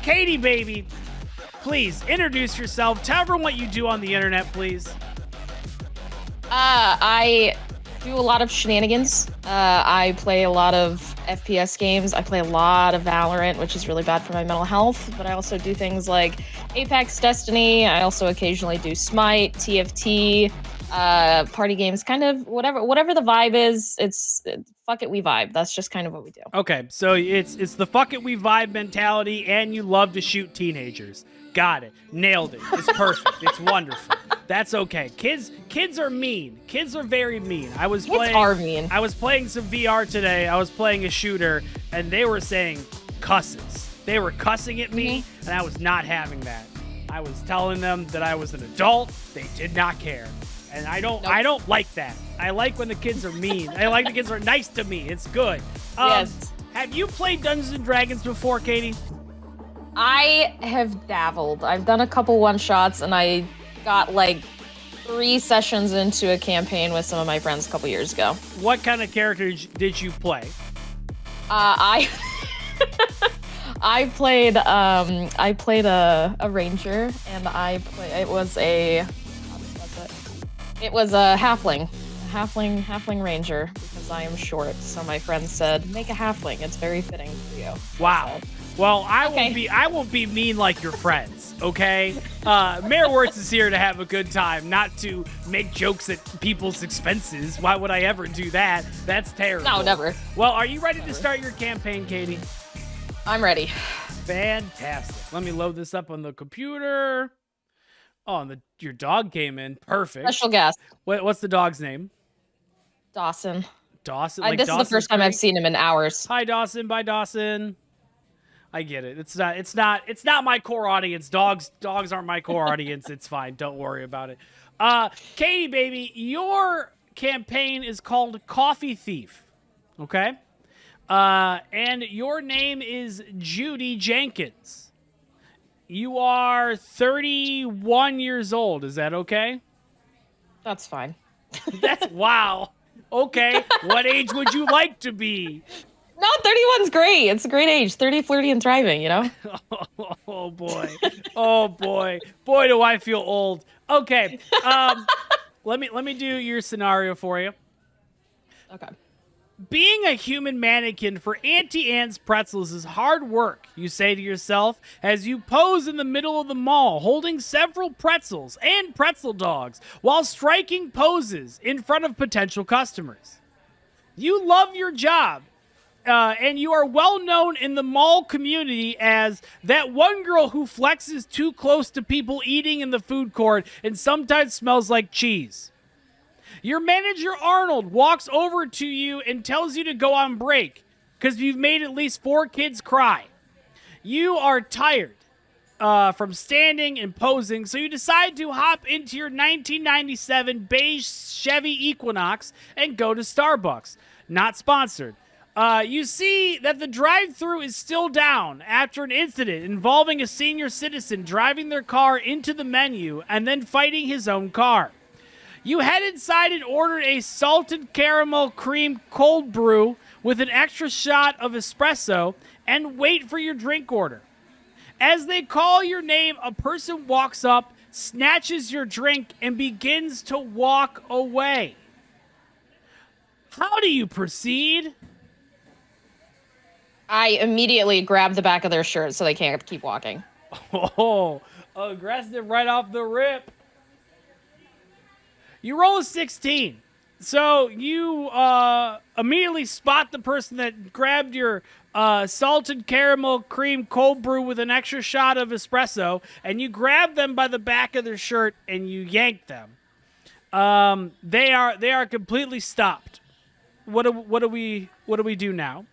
CaideBaby, please introduce yourself. Tell everyone what you do on the internet, please. I do a lot of shenanigans. I play a lot of FPS games. I play a lot of Valorant, which is really bad for my mental health. But I also do things like Apex, Destiny. I also occasionally do Smite, TFT, party games. Kind of whatever the vibe is. It's fuck it, we vibe. That's just kind of what we do. Okay, so it's the fuck it, we vibe mentality, and you love to shoot teenagers. Got it. Nailed it. It's perfect. It's wonderful. That's okay. Kids are mean. Kids are very mean. Kids are mean. I was playing some VR today. I was playing a shooter, and they were saying cusses. They were cussing at me, and I was not having that. I was telling them that I was an adult. They did not care. And I don't like that. I like when the kids are mean. I like the kids are nice to me. It's good. Yes. Have you played Dungeons and Dragons before, Katie? I have dabbled. I've done a couple one-shots, and I got like 3 sessions into a campaign with some of my friends a couple years ago. What kind of character did you play? I played a ranger, and it was a halfling ranger, because I am short. So my friend said, make a halfling. It's very fitting for you. Wow. Well, I won't be mean like your friends, okay? Mayor Wertz is here to have a good time, not to make jokes at people's expenses. Why would I ever do that? That's terrible. No, never. Well, are you ready to start your campaign, Katie? I'm ready. Fantastic. Let me load this up on the computer. Oh, and your dog came in. Perfect. Special guest. What's the dog's name? Dawson. Dawson? This is the first time I've seen him in hours. Hi, Dawson. Bye, Dawson. I get it. It's not my core audience. Dogs aren't my core audience. It's fine. Don't worry about it. CaideBaby, your campaign is called Coffee Thief. Okay? And your name is Judy Jenkins. You are 31 years old. Is that okay? That's fine. Wow. Okay. What age would you like to be? No, 31's great. It's a great age. 30, flirty, and thriving, you know? Oh, boy. Oh, boy. Boy, do I feel old. Okay. Let me do your scenario for you. Okay. Being a human mannequin for Auntie Anne's pretzels is hard work, you say to yourself as you pose in the middle of the mall holding several pretzels and pretzel dogs while striking poses in front of potential customers. You love your job. And you are well known in the mall community as that one girl who flexes too close to people eating in the food court and sometimes smells like cheese. Your manager, Arnold, walks over to you and tells you to go on break because you've made at least 4 kids cry. You are tired from standing and posing, so you decide to hop into your 1997 beige Chevy Equinox and go to Starbucks. Not sponsored. You see that the drive-thru is still down after an incident involving a senior citizen driving their car into the menu and then fighting his own car. You head inside and ordered a salted caramel cream cold brew with an extra shot of espresso and wait for your drink order. As they call your name, a person walks up, snatches your drink, and begins to walk away. How do you proceed? I immediately grab the back of their shirt so they can't keep walking. Oh, aggressive right off the rip. You roll a 16. So you immediately spot the person that grabbed your salted caramel cream cold brew with an extra shot of espresso, and you grab them by the back of their shirt and you yank them. They are completely stopped. What do we do now?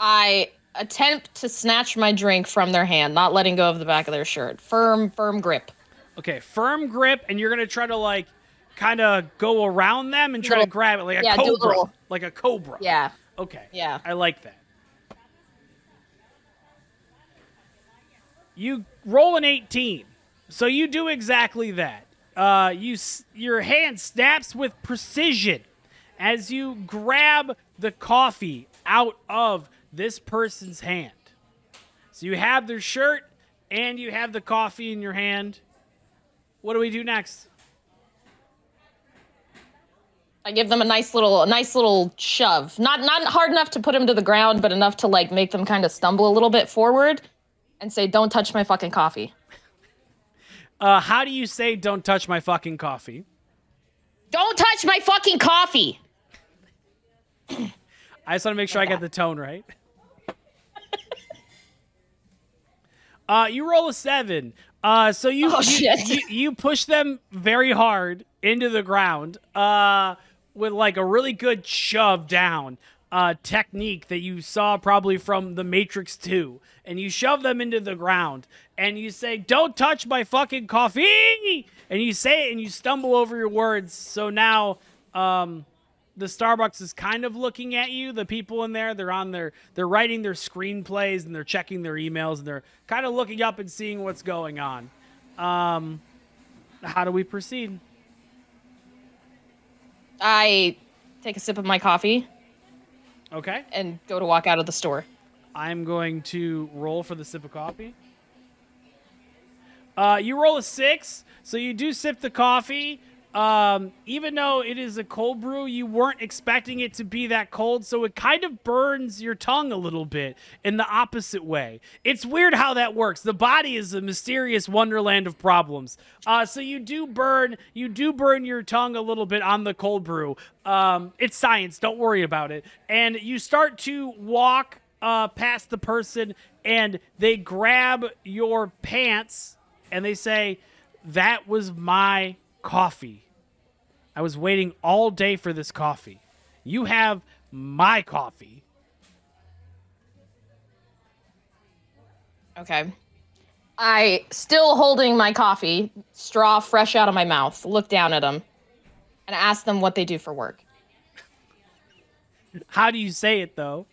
I attempt to snatch my drink from their hand, not letting go of the back of their shirt. Firm grip. Okay, firm grip, and you're going to try to, like, kind of go around them and try to grab it like a cobra. Like a cobra. Yeah. Okay. Yeah. I like that. You roll an 18, so you do exactly that. Your hand snaps with precision as you grab the coffee out of this person's hand. So you have their shirt and you have the coffee in your hand. What do we do next? I give them a nice little shove. Not hard enough to put them to the ground, but enough to like make them kind of stumble a little bit forward and say, "Don't touch my fucking coffee." How do you say "Don't touch my fucking coffee"? Don't touch my fucking coffee. I just want to make sure I get the tone right. You roll a 7. So you push them very hard into the ground with like a really good shove down technique that you saw probably from The Matrix 2. And you shove them into the ground and you say, "Don't touch my fucking coffee." And you say it and you stumble over your words. So now the Starbucks is kind of looking at you. The people in there, they're writing their screenplays and they're checking their emails and they're kind of looking up and seeing what's going on. How do we proceed? I take a sip of my coffee. Okay. And go to walk out of the store. I'm going to roll for the sip of coffee. You roll a 6, so you do sip the coffee. Even though it is a cold brew, you weren't expecting it to be that cold, so it kind of burns your tongue a little bit in the opposite way. It's weird how that works. The body is a mysterious wonderland of problems. So you do burn your tongue a little bit on the cold brew. It's science. Don't worry about it. And you start to walk past the person, and they grab your pants, and they say, "That was my coffee. I was waiting all day for this coffee. You have my coffee." Okay. I, still holding my coffee, straw fresh out of my mouth, look down at them and ask them what they do for work. How do you say it, though?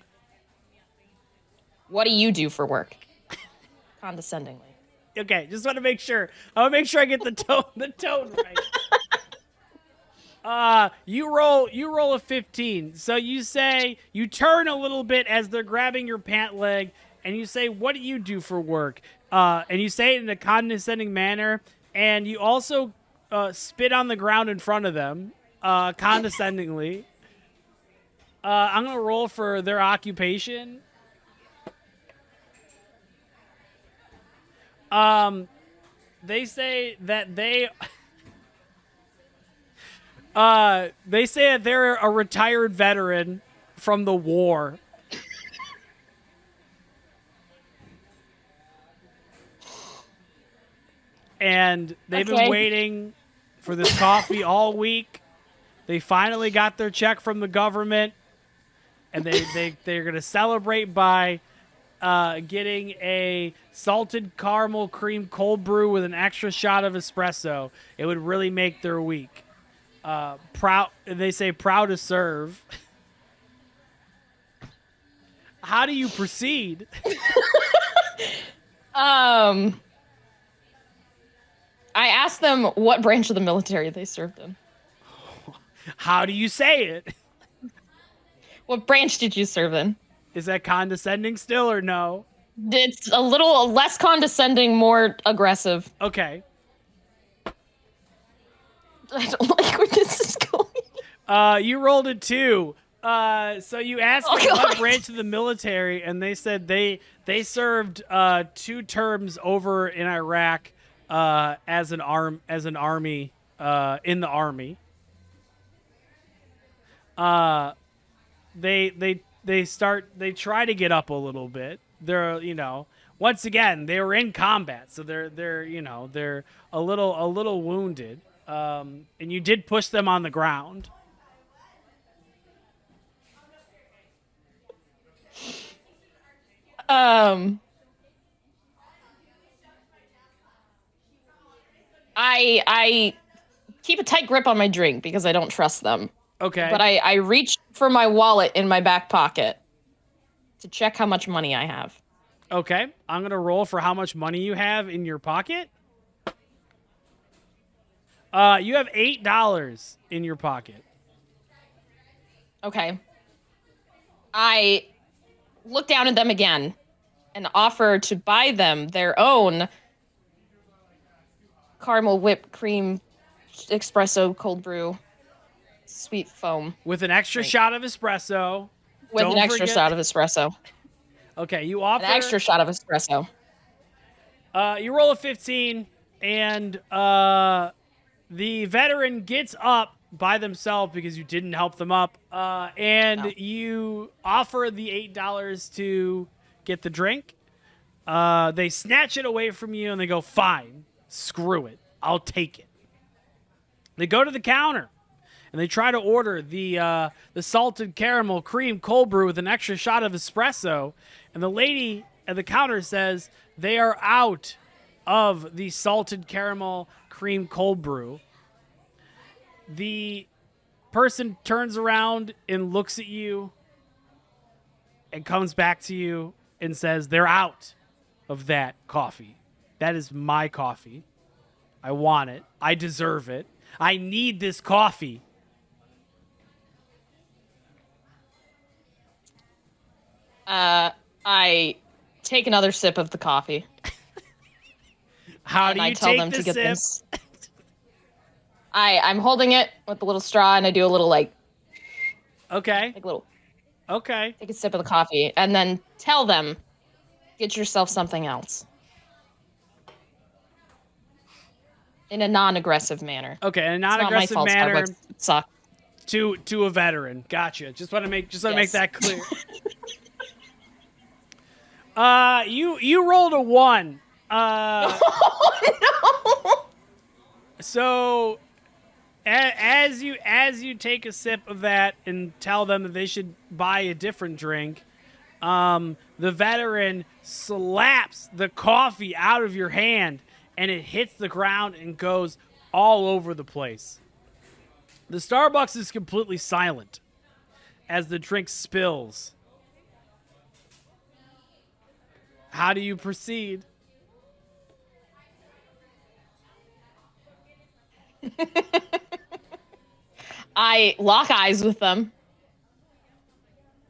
What do you do for work? Condescendingly. Okay, just want to make sure. I want to make sure I get the tone right. You roll a 15. So you say, you turn a little bit as they're grabbing your pant leg, and you say, "What do you do for work?" And you say it in a condescending manner, and you also spit on the ground in front of them, condescendingly. I'm going to roll for their occupation. They say that they're a retired veteran from the war. And they've been waiting for this coffee all week. They finally got their check from the government, and they're going to celebrate by getting a salted caramel cream cold brew with an extra shot of espresso. It would really make their week. They say proud to serve. How do you proceed? I asked them what branch of the military they served in. How do you say it? What branch did you serve in? Is that condescending still or no? It's a little less condescending, more aggressive. Okay. I don't like where this is going. You rolled a 2. So you asked what branch of the military, and they said they served 2 terms over in Iraq as an army in the army. They try to get up a little bit. They're, once again, they were in combat, so they're a little wounded. And you did push them on the ground. I keep a tight grip on my drink because I don't trust them. Okay. But I reach for my wallet in my back pocket to check how much money I have. Okay. I'm going to roll for how much money you have in your pocket. You have $8 in your pocket. Okay. I look down at them again and offer to buy them their own caramel whipped cream espresso cold brew sweet foam with an extra shot of espresso. With an extra shot of espresso. Okay, you offer... An extra shot of espresso. You roll a 15, and the veteran gets up by themselves because you didn't help them up, and you offer the $8 to get the drink. They snatch it away from you, and they go, fine, screw it, I'll take it. They go to the counter, and they try to order the salted caramel cream cold brew with an extra shot of espresso, and the lady at the counter says they are out of the salted caramel cream cold brew. The person turns around and looks at you and comes back to you and says, they're out of that coffee. That is my coffee. I want it. I deserve it. I need this coffee. I take another sip of the coffee. How do you take the sip? This. I'm holding it with a little straw, and I do a little Okay. Like a little. Okay. Take a sip of the coffee, and then tell them, get yourself something else. In a non-aggressive manner. Okay, in a non-aggressive manner. Suck. To a veteran. Gotcha. Just want to make that clear. You rolled a 1. Oh, no. So as you take a sip of that and tell them that they should buy a different drink, the veteran slaps the coffee out of your hand and it hits the ground and goes all over the place. The Starbucks is completely silent as the drink spills. How do you proceed? I lock eyes with them.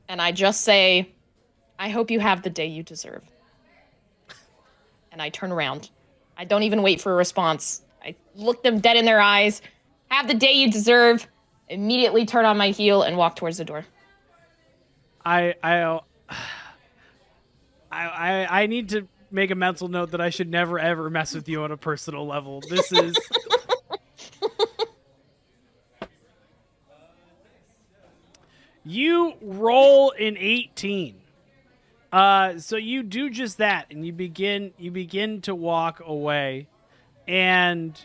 And I just say, I hope you have the day you deserve. And I turn around. I don't even wait for a response. I look them dead in their eyes. Have the day you deserve. Immediately turn on my heel and walk towards the door. I need to make a mental note that I should never ever mess with you on a personal level. This is you roll an 18. So you do just that, and you begin to walk away, and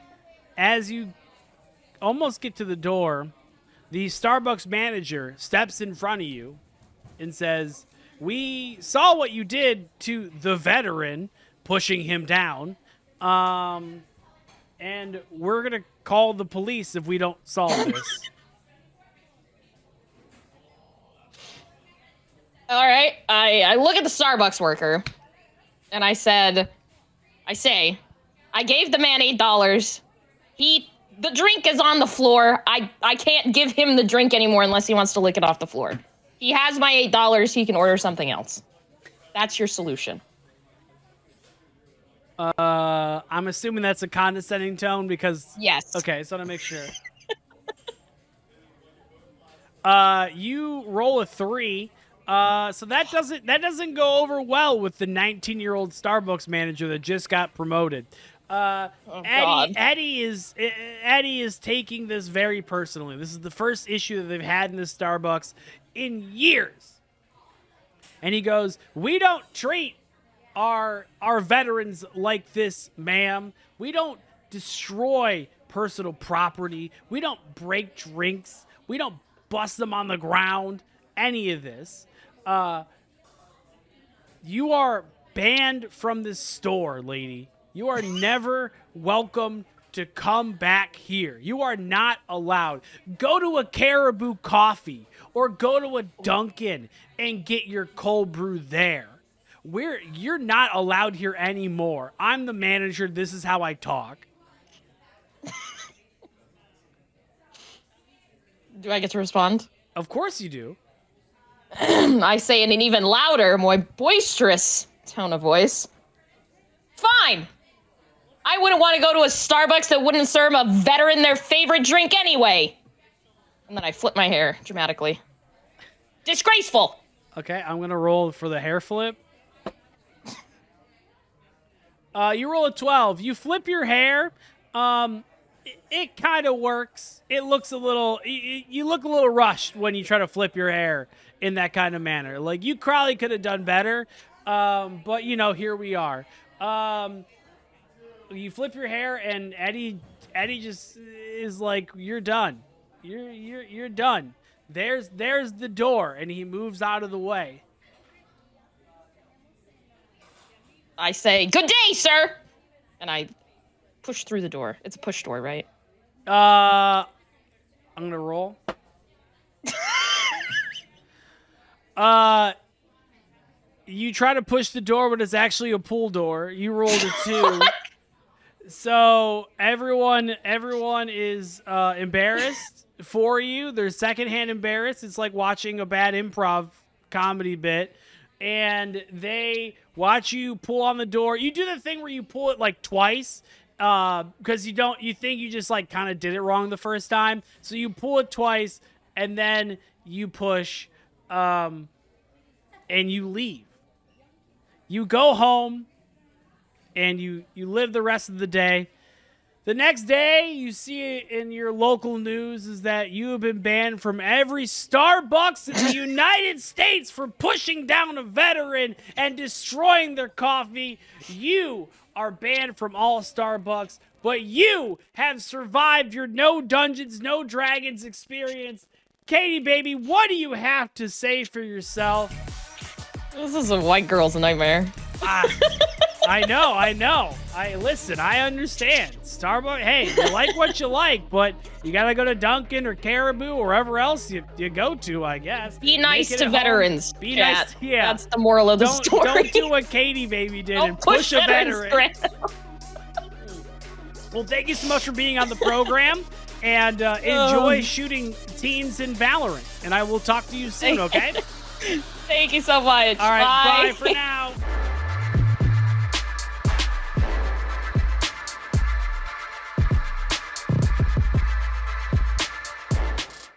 as you almost get to the door, the Starbucks manager steps in front of you and says, "We saw what you did to the veteran, pushing him down, and we're gonna call the police if we don't solve this." All right. I look at the Starbucks worker, and I say, I gave the man $8. The drink is on the floor. I can't give him the drink anymore unless he wants to lick it off the floor. He has my $8. He can order something else. That's your solution. I'm assuming that's a condescending tone because... Yes. Okay, so I want to make sure. You roll a 3. So that doesn't go over well with the 19-year-old Starbucks manager that just got promoted. Eddie is taking this very personally. This is the first issue that they've had in this Starbucks in years. And he goes, "We don't treat our veterans like this, ma'am. We don't destroy personal property. We don't break drinks. We don't bust them on the ground. Any of this. You are banned from this store, lady. You are never welcome to come back here. You are not allowed. Go to a Caribou Coffee or go to a Dunkin' and get your cold brew there. You're not allowed here anymore. I'm the manager. This is how I talk." Do I get to respond? Of course you do. I say in an even louder, more boisterous tone of voice. Fine! I wouldn't want to go to a Starbucks that wouldn't serve a veteran their favorite drink anyway. And then I flip my hair dramatically. Disgraceful! Okay, I'm going to roll for the hair flip. You roll a 12. You flip your hair. It kind of works. It looks a little... You look a little rushed when you try to flip your hair in that kind of manner. Like, you probably could have done better. But, you know, here we are. You flip your hair, and Eddie just is like, "You're done. You're done." There's the door, and he moves out of the way. I say, "Good day, sir," and I push through the door. It's a push door, right? I'm gonna roll. You try to push the door, but it's actually a pool door. You rolled a 2. So everyone is embarrassed for you. They're secondhand embarrassed. It's like watching a bad improv comedy bit. And they watch you pull on the door. You do the thing where you pull it like twice because you think you just like kind of did it wrong the first time. So you pull it twice and then you push and you leave. You go home. And you live the rest of the day. The next day, you see in your local news is that you have been banned from every Starbucks in the United States for pushing down a veteran and destroying their coffee. You are banned from all Starbucks, but you have survived your No Dungeons, No Dragons experience. CaideBaby, what do you have to say for yourself? This is a white girl's nightmare. I know. I understand. Starbucks, hey, you like what you like, but you gotta go to Dunkin' or Caribou or wherever else you go to, I guess. Be nice to veterans. Be nice. Yeah. That's the moral of the story. Don't do what CaideBaby did and push a veteran. Well, thank you so much for being on the program, and enjoy shooting teens in Valorant. And I will talk to you soon, okay? Thank you so much. All right, bye for now.